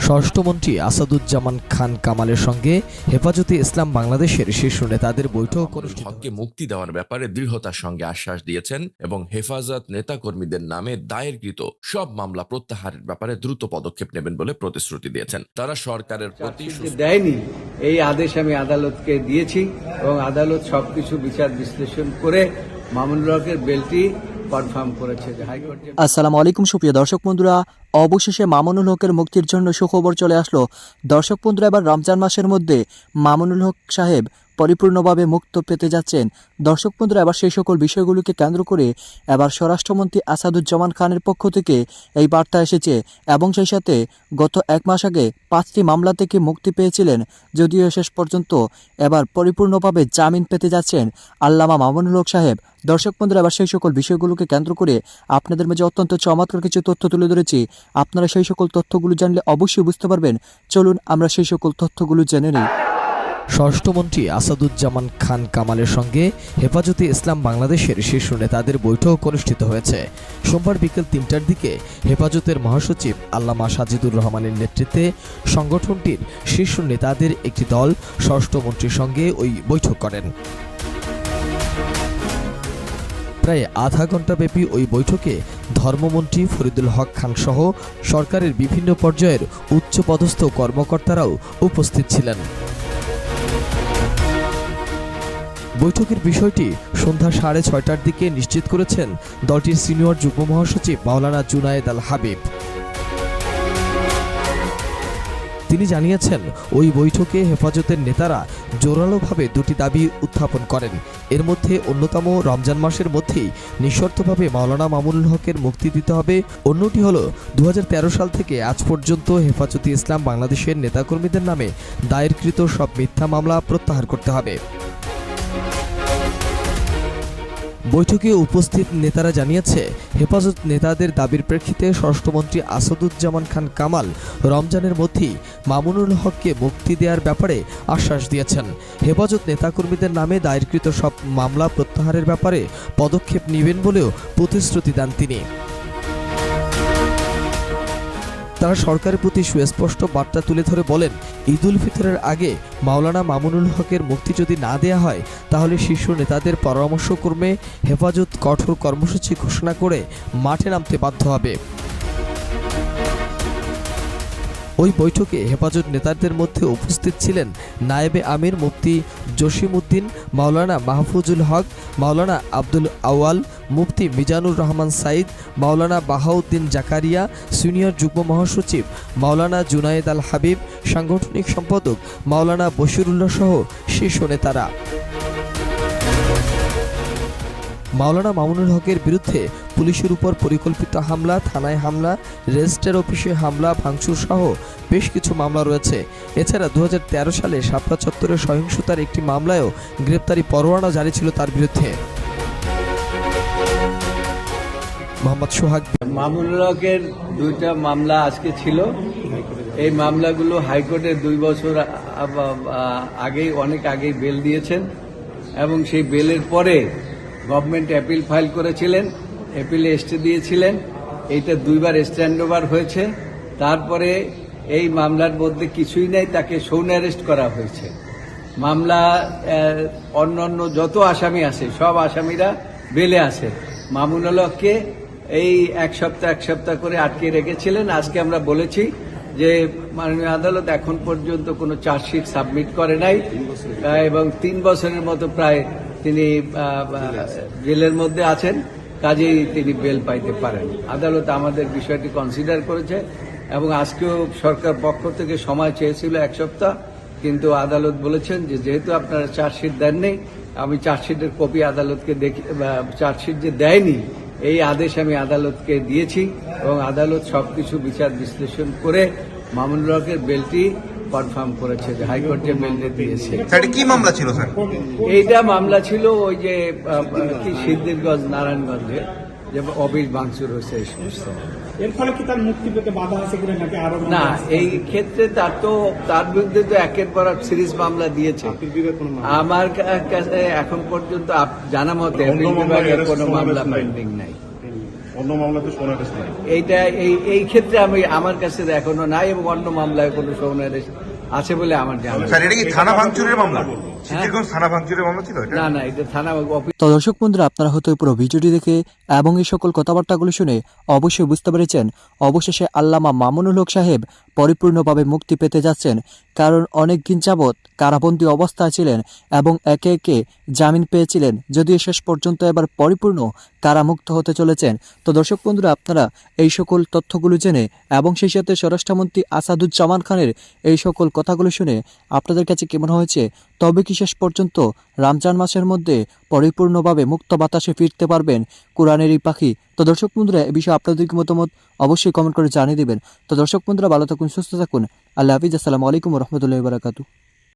স্বরাষ্ট্রমন্ত্রী আসাদুজ্জামান খান কামালের সঙ্গে হেফাজতে ইসলাম বাংলাদেশের শীর্ষ নেতাদের বৈঠক হককে মুক্তি দেওয়ার ব্যাপারে দৃঢ়তার সঙ্গে আশ্বাস দিয়েছেন এবং হেফাজত নেতাকর্মীদের নামে দায়েরকৃত সব মামলা প্রত্যাহারের ব্যাপারে দ্রুত পদক্ষেপ নেবেন বলে প্রতিশ্রুতি দিয়েছেন। তারা সরকারের প্রতি দেয়নি এই আদেশ আমি আদালতকে দিয়েছি এবং আদালত সবকিছু বিচার বিশ্লেষণ করে মামুনুল হকের বেলটি কনফার্ম করেছে যে হাইকোর্টে। আসসালামু আলাইকুম সুপ্রিয় দর্শক বন্ধুরা, অবশেষে মামুনুল হকের মুক্তির জন্য সুখবর চলে আসলো। দর্শক বন্ধুরা, এবার রমজান মাসের মধ্যে মামুনুল হক সাহেব পরিপূর্ণভাবে মুক্ত পেতে যাচ্ছেন। দর্শক বন্ধুরা, এবার সেই সকল বিষয়গুলোকে কেন্দ্র করে এবার স্বরাষ্ট্রমন্ত্রী আসাদুজ্জামান খানের পক্ষ থেকে এই বার্তা এসেছে এবং সেই সাথে গত এক মাস আগে 5টি মামলা থেকে মুক্তি পেয়েছিলেন, যদিও শেষ পর্যন্ত এবার পরিপূর্ণভাবে জামিন পেতে যাচ্ছেন আল্লামা মামুনুল হক সাহেব। দর্শক বন্ধুরা, এবার সেই সকল বিষয়গুলোকে কেন্দ্র করে আপনাদের মাঝে অত্যন্ত চমৎকার কিছু তথ্য তুলে ধরেছি। আপনারা সেই সকল তথ্যগুলো জানলে অবশ্যই বুঝতে পারবেন। চলুন আমরা সেই সকল তথ্যগুলো জেনে নিই। স্বরাষ্ট্রমন্ত্রী আসাদুজ্জামান খান কামালের সঙ্গে হেফাজতে ইসলাম বাংলাদেশের শীর্ষ নেতাদের বৈঠক অনুষ্ঠিত হয়েছে। সোমবার বিকেল 3টার দিকে হেফাজতের মহাসচিব আল্লামা সাজিদুর রহমানের নেতৃত্বে সংগঠনটির শীর্ষ নেতাদের একটি দল স্বরাষ্ট্রমন্ত্রীর সঙ্গে ওই বৈঠক করেন। প্রায় আধা ঘণ্টাব্যাপী ওই বৈঠকে ধর্মমন্ত্রী ফরিদুল হক খান সহ সরকারের বিভিন্ন পর্যায়ের উচ্চপদস্থ কর্মকর্তারাও উপস্থিত ছিলেন। বৈঠকের বিষয়টি সন্ধ্যা 6:30টার দিকে নিশ্চিত করেছেন দলটির সিনিয়র যুগ্ম মহাসচিব মাওলানা জুনায়েদ আল হাবিব। তিনি জানিয়েছেন, ওই বৈঠকে হেফাজতের নেতারা জোরালোভাবে দুটি দাবি উত্থাপন করেন। এর মধ্যে অন্যতম রমজান মাসের মধ্যেই নিঃশর্তভাবে মাওলানা মামুনুল হকের মুক্তি দিতে হবে। অন্যটি হল 2013 সাল থেকে আজ পর্যন্ত হেফাজতে ইসলাম বাংলাদেশের নেতাকর্মীদের নামে দায়েরকৃত সব মিথ্যা মামলা প্রত্যাহার করতে হবে। বৈঠকে উপস্থিত নেতারা জানিয়েছে, হেফাজত নেতাদের দাবির প্রেক্ষিতে স্বরাষ্ট্রমন্ত্রী আসাদুজ্জামান খান কামাল রমজানের মধ্যেই মামুনুল হককে মুক্তি দেওয়ার ব্যাপারে আশ্বাস দিয়েছেন। হেফাজত নেতাকর্মীদের নামে দায়েরকৃত সব মামলা প্রত্যাহারের ব্যাপারে পদক্ষেপ নেবেন বলেও প্রতিশ্রুতি দেন তিনি। তারা সরকারের প্রতি সুস্পষ্ট বার্তা তুলে ধরে বলেন, ঈদ উল ফিতরের আগে মাওলানা মামুনুল হকের মুক্তি যদি না দেয়া হয়, তাহলে শীর্ষ নেতাদের পরামর্শক্রমে হেফাজত কঠোর কর্মসূচি ঘোষণা করে মাঠে নামতে বাধ্য হবে। ওই বৈঠকে হেফাজত নেতাদের মধ্যে উপস্থিত ছিলেন নায়েবে আমির মুফতি জসিমউদ্দিন, মাওলানা মাহফুজুল হক, মাওলানা আব্দুল আওয়াল, মুফতি মিজানুর রহমান সাইদ, মাওলানা বাহাউদ্দিন জাকারিয়া, সিনিয়র যুগ্ম মহাসচিব মাওলানা জুনায়েদ আল হাবিব, সাংগঠনিক সম্পাদক মাওলানা বশিরুল্লাহ সহ শীর্ষ নেতারা। মাওলানা মামুনুল হকের বিরুদ্ধে পুলিশের উপর পরিকল্পিত হামলা, থানায় হামলা, রেজিস্ট্রার অফিসে হামলা ভাঙচুর সহ বেশ কিছু মামলা রয়েছে। এছাড়া 2013 সালে শাপলা চত্বরে সহিংসতার একটি মামলায়ও গ্রেপ্তারি পরোয়ানা জারি ছিল তার বিরুদ্ধে। মোহাম্মদ সোহাগ। মামুনুল হকের 2টা মামলা আজকে ছিল। এই মামলাগুলো হাইকোর্টে 2 বছর আগেই অনেক আগেই বেল দিয়েছেন এবং সেই বেলের পরে গভর্নমেন্ট অ্যাপিল ফাইল করেছিলেন, অ্যাপিলে স্টে দিয়েছিলেন। এইটা 2বার স্ট্যান্ড ওভার হয়েছে। তারপরে এই মামলার মধ্যে কিছুই নাই, তাকে সৌন অ্যারেস্ট করা হয়েছে। মামলা অন্যান্য যত আসামি আছে সব আসামিরা বেলে আছে। মামুনুল হককে এই এক সপ্তাহ করে আটকে রেখেছিলেন। আজকে আমরা বলেছি যে মাননীয় আদালত এখন পর্যন্ত কোনো চার্জশিট সাবমিট করে নাই এবং 3 বছরের মতো প্রায় তিনি জেলের মধ্যে আছেন, কাজেই তিনি বেল পাইতে পারেন। আদালত আমাদের বিষয়টি কনসিডার করেছে এবং আজকেও সরকার পক্ষ থেকে সময় চেয়েছিল 1 সপ্তাহ, কিন্তু আদালত বলেছেন যে যেহেতু আপনারা চার্জশিট দেননি, আমি চার্জশিটের কপি আদালতকে চার্জশিট যে দেয়নি এই আদেশ আমি আদালতকে দিয়েছি এবং আদালত সবকিছু বিচার বিশ্লেষণ করে মামুনুল হকের বেলটি কনফার্ম করেছে যে হাইকোর্টে বেল দিয়েছে। কি মামলা ছিল স্যার? এইটা মামলা ছিল ওই যে কি সিদ্দিরগঞ্জ, নারায়ণগঞ্জে যে অবিল ভাঙচুর হয়েছে এই সমস্ত। এর ফলে কি তার মুক্তি পেতে বাধা আছে কিনা নাকি আরো? না, এই ক্ষেত্রে তার বিরুদ্ধে তো একের পর এক সিরিজ মামলা দিয়েছে। আমার কাছে এখন পর্যন্ত জানা মতে বিভাগের কোনো মামলা পেন্ডিং নাই। অন্য মামলাতে সোনারেশ নাই। এইটা এই ক্ষেত্রে আমার কাছে এখনো নাই, এবং অন্য মামলায় কোনো সৌনারেশ আছে বলে আমার জানা নেই। স্যার এটা কি থানা ভাঙচুরের মামলা? সিদ্ধিরগঞ্জ থানা ভাঙচুরের মামলা ছিল এটা? না, এটা থানা অফিস। তো দর্শক বন্ধুরা, আপনারা হয়তো পুরো ভিডিওটি দেখে এবং এই সকল কথাবার্তাগুলো শুনে অবশ্যই বুঝতে পেরেছেন অবশেষে আল্লামা মামুনুল হক সাহেব পরিপূর্ণভাবে মুক্তি পেতে যাচ্ছেন। কারণ অনেক দিন যাবৎ কারাবন্দী অবস্থায় ছিলেন এবং একে একে জামিন পেয়েছিলেন, যদিও শেষ পর্যন্ত এবার পরিপূর্ণ কারামুক্ত হতে চলেছেন। তো দর্শক বন্ধুরা, আপনারা এই সকল তথ্যগুলো জেনে এবং সেই সাথে স্বরাষ্ট্রমন্ত্রী আসাদুজ্জামান খানের এই সকল কথাগুলো শুনে আপনাদের কাছে কেমন হয়েছে? তবে কি শেষ পর্যন্ত রমজান মাসের মধ্যে পরিপূর্ণভাবে মুক্ত বাতাসে ফিরতে পারবেন কোরআনের এই পাখি? তো দর্শক বন্ধুরা, এ বিষয়ে আপনাদের কি মতামত অবশ্যই কমেন্ট করে জানিয়ে দিবেন। তো দর্শক বন্ধুরা, ভালো থাকুন, সুস্থ থাকুন। আল্লাহ হাফিজ। আসসালামু আলাইকুম ওয়া রাহমাতুল্লাহি ওয়া বারাকাতুহু।